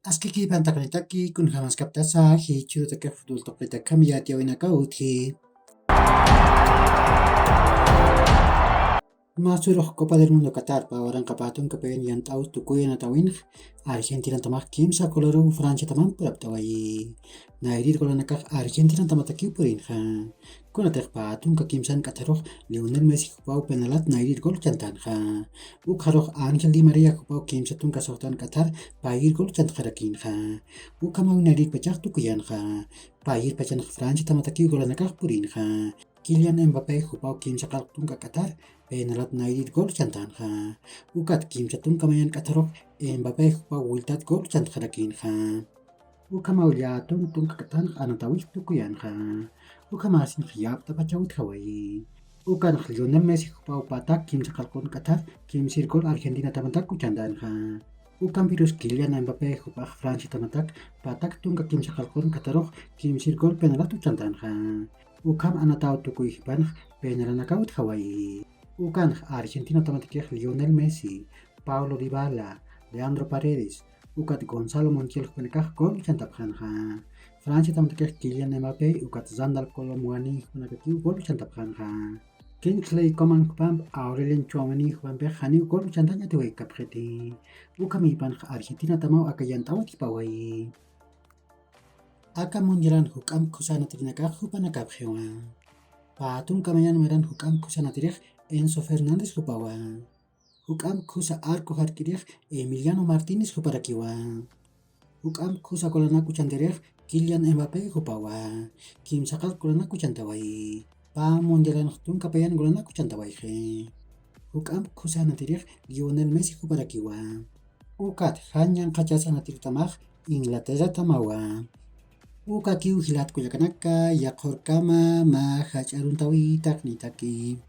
Askiki pantakanitaki kun jamás kaptasa hi churutaka fudul toplita kamiyati awinaka uthi. Masuroh Copa del Mundo Qatar pa orang kapatun kapen yan taus tukuy na tawin Argentina tamak kimsa koloro Francia tamam purap tawai. Na irir kola nakak Argentina tamataki purin ha. Kuna tek patun ka kimsan kataroh Lionel Messi kupau penalat na irir gol cantan ha. Ukharoh Angel Di Maria kupau kimsa tun kasohtan Qatar pa irir gol cant kharakin ha. Ukamau na irir pecah tukuyan ha. Pa irir pecah Francia tamataki gola nakak purin ha. Kylian Mbappe kupau kimsa kaltun ka Qatar penalat na irir gol cantan ha. Ukat kimsa tun kamayan katarok Mbappe pa wiltat gol cant kharakin ha. Ukamau liatun tun kakatan anatawis tukuyan ha. Ukamasin khiyab tapachawit hawai. Ukan Lionel Messi pa patak kimsa kalkon Qatar kimsir gol Argentina tamatak kucandan ha. Ukam virus Kylian Mbappe pa Francia tamatak patak tun ka kimsa kalkon Qatarok kimsir gol penalat kucandan ha. Ukam anataw tukuy hipan penalanakawit hawai. Ukan Argentina tamatikeh Lionel Messi, Paulo Dybala, Leandro Paredes, ukat Gonzalo Montiel penekah gol cantapkan ha. Francia tamatikeh Kylian Mbappe, ukat Zandal Colomwani penekah gol cantapkan ha. Kingsley Coman pam Aurelien Tchouameni pam hani gol cantanya tuwai kapkheti. Ukam ipan Argentina tamau akayan tawat ipawai. Aka munjalan hukam kusana tinakah hupanakap hewa. Patung kamayan meran hukam kusana tirih Enzo Fernández lupawa. Hukam kusa arko harkirih Emiliano Martinez luparakiwa. Hukam kusa kolana kuchanderih Kylian Mbappe lupawa. Kim sakal kolana kuchantawai. Pa mundialan tung kapayan kolana kuchantawai he. Hukam kusa natirih Lionel Messi luparakiwa. Ukat hanyang kachasa natir tamah Inglaterra tamawa. Uka kiu hilat kuyakanaka yakhor kama ma hacharuntawi taknitaki.